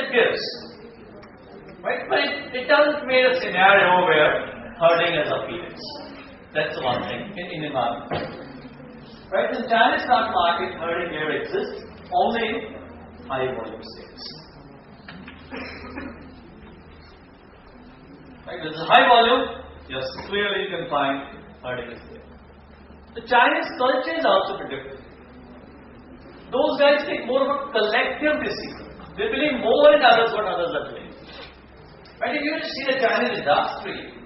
it gives. Right? But it doesn't create a scenario where herding has appearance. That's the one thing in Indian market. Right? In Chinese stock market, herding never exists, only in high volume states. Right? This is high volume, yes, clearly you can find herding is there. The Chinese culture is also different. Those guys take more of a collective decision. They believe more in others what others are doing. Right? If you see the Chinese industry,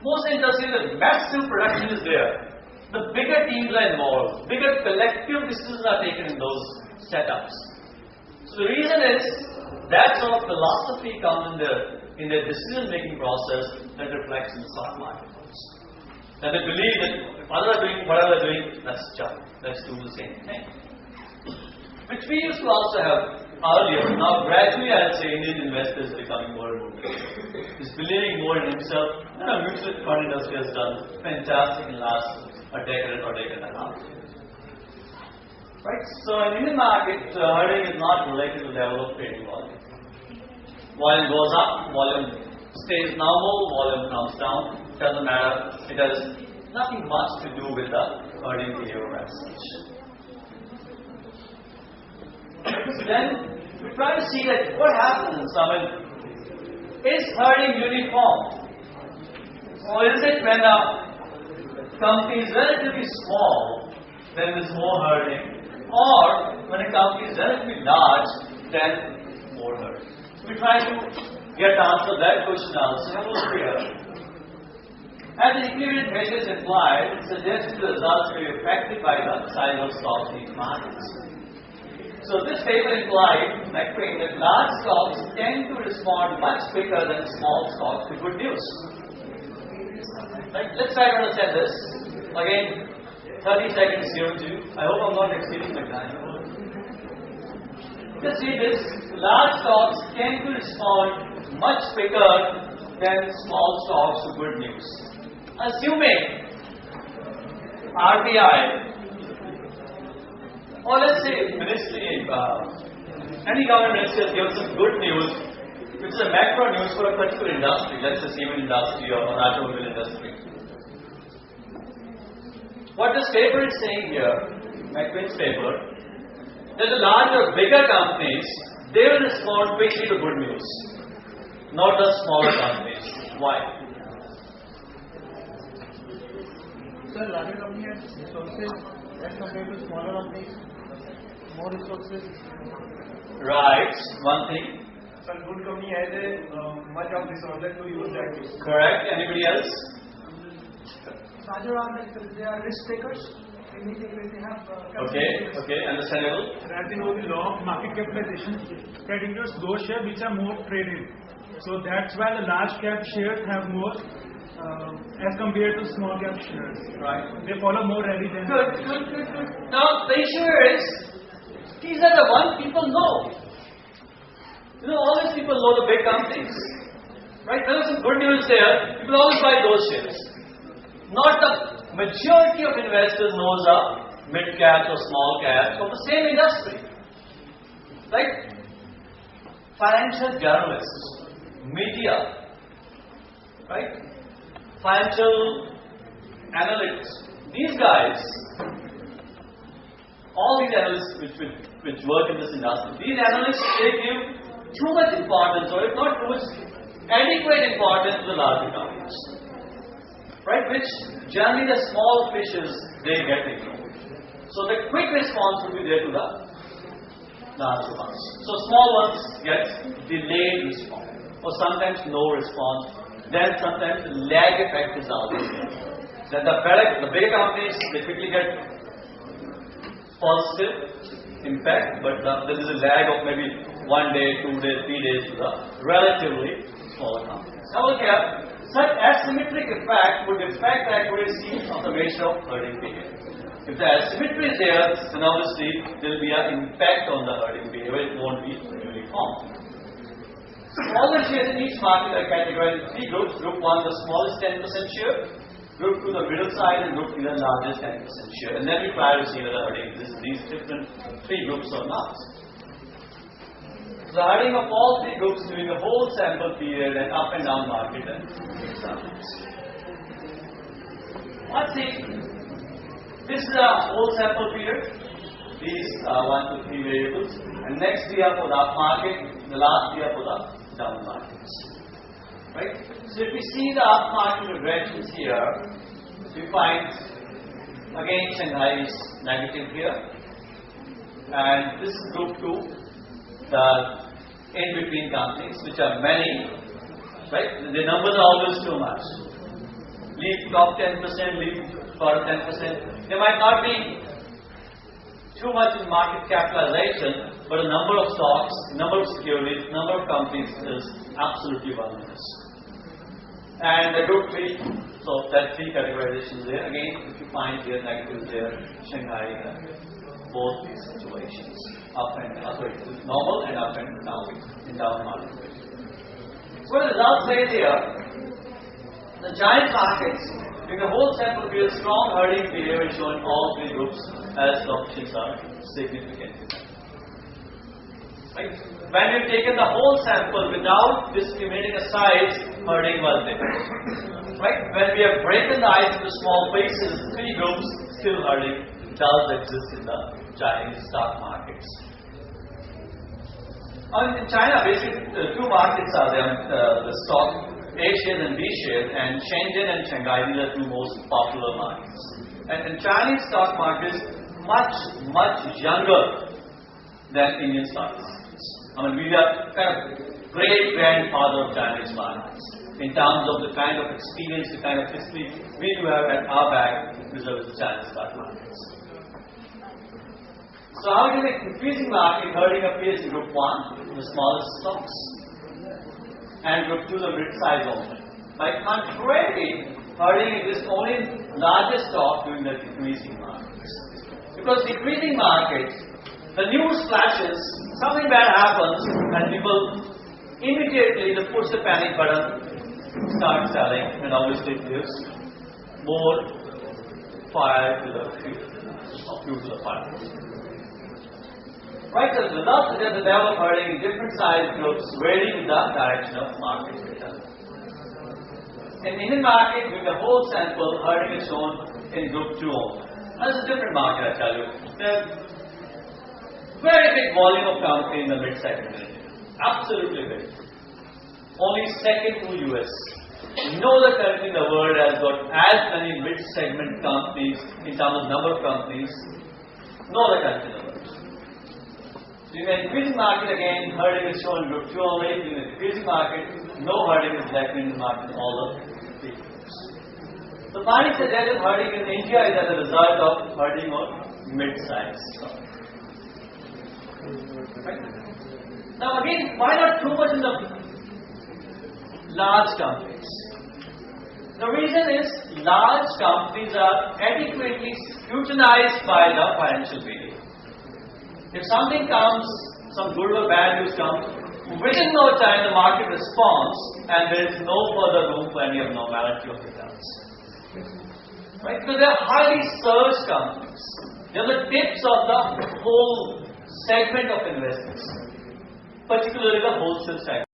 most industries, the massive production is there. The bigger teams are involved. Bigger collective decisions are taken in those setups. So the reason is that sort of philosophy comes in their decision-making process that reflects in the stock market. That they believe that if others are doing whatever they're doing, let's do the same thing. Which we used to also have earlier. Now gradually I'll say Indian investors are becoming more and more is believing more in himself. Mutual fund industry has done fantastic in the last a decade or decade and a half. Right? So in Indian market, herding is not related to the level of trading volume. Volume goes up, volume stays normal, volume comes down. Doesn't matter. It has nothing much to do with the herding behavior as such. Then we try to see that what happens. I mean, is herding uniform? Or is it when a company is relatively small, then there is more herding? Or when a company is relatively large, then more herding? So we try to get the answer to that question also. Have a look here. As the equivalent measures implied, it suggests the results may be affected by the size of stocks in each market. So this paper implied that large stocks tend to respond much quicker than small stocks to good news. Right? Let's try to understand this. Again, 30 seconds here too. I hope I'm not exceeding my time. Let's see this. Large stocks tend to respond much quicker than small stocks to good news. Assuming RBI, or let's say ministry, any government ministry has given some good news, which is a macro news for a particular industry, let's say cement industry or automobile industry. What this paper is saying here, McQueen's paper, that the larger, bigger companies, they will respond quickly to good news, not the smaller companies. Why? Sir, larger company has resources as compared to smaller companies, more resources. Right, one thing. Sir, good company has much of resources to use that. Correct. Anybody else? Larger are they are risk takers. They have. Okay, understandable. As you know, the law of market capitalization that includes those shares which are more traded. So that's why the large cap shares have more. As compared to small cap shares. Right. They follow more rally than. Good. Now, the issue is, these are the ones people know. All these people know the big companies. Right? There is some good news there. People always buy those shares. Not the majority of investors knows the mid caps or small caps of the same industry. Right? Financial journalists, media, right? Financial analysts, these guys, all these analysts which work in this industry, these analysts, they give too much importance, or if not too much, adequate importance to the larger companies. Right? Which generally the small fishes, they get ignored. So the quick response would be there to the larger ones. So small ones get delayed response, or sometimes no response. Then sometimes the lag effect is out there. Then the bigger companies, they quickly get positive impact, but there is a lag of maybe 1 day, 2 days, 3 days to the relatively smaller companies. Now look here, such asymmetric effect would affect the accuracy of the ratio of herding behavior. If the asymmetry is there, then obviously there will be an impact on the herding behavior, it won't be uniform. All the shares in each market are categorized in 3 groups. Group 1, the smallest 10% share. Group 2, the middle size, and Group 3, the largest 10% share. And then we try to see whether herding exists in these different 3 groups or not. So herding of all three groups during the whole sample period and up and down market and samples. Let's see. This is a whole sample period. These are 1 to 3 variables. And next we have for the up market, the last we have for the down markets. Right? So if we see the up market regressions here, we find again Shanghai is negative here. And this is group 2, the in-between companies, which are many, right? The numbers are always too much. Leave top 10%, leave bottom 10%. There might not be too much in market capitalization, but the number of stocks, number of securities, number of companies is absolutely voluminous. And the group 3, so that 3 categorizations there. Again, if you find here negatives there, Shanghai, both these situations, up and normal and up and down in down market. So what the results say here, the giant markets in the whole sample period, strong herding behavior is shown in all 3 groups as the options are significant. Right? When we've taken the whole sample without discriminating a size, herding was different. Right? When we have broken the ice into small pieces, 3 groups, still herding does exist in the Chinese stock markets. In China, basically, 2 markets are there, the stock A shares and B shares, and Shenzhen and Shanghai, these are 2 most popular markets. And Chinese stock market is much, much younger than Indian stock markets. I mean, we are kind of great-grandfather of Chinese markets in terms of the kind of experience, the kind of history we do have at our back vis-a-vis the Chinese stock markets. So how do we increasing market herding appears in group 1, the smallest stocks, and group 2, the mid-size only. By contrary, herding exists only in larger stock during the decreasing markets. Because decreasing markets, the news flashes, something bad happens, and people immediately they push the panic button, start selling, and obviously it gives more fire to the fuel to the fire. Right, so the result is that the level of herding in different size groups vary with the direction of market return. In Indian market, with the whole sample, herding is shown in group 2 only. That's a different market, I tell you. There's very big volume of company in the mid-segment. Absolutely big. Only second to US. No other country in the world has got as many mid-segment companies in terms of number of companies. No other country in the world. In the increasing market, again, herding is shown in group 2 only. In the decreasing market, no herding is likely in the market in all the 3 groups. The findings suggest that herding in India is as a result of herding of mid-size stocks. Right? Now again, why not too much in the large companies? The reason is large companies are adequately scrutinized by the financial media. If something comes, some good or bad news comes, within no time the market responds and there is no further room for any abnormality of returns. Right? Because they are highly searched companies. They are the tips of the whole segment of investments, particularly the wholesale segment.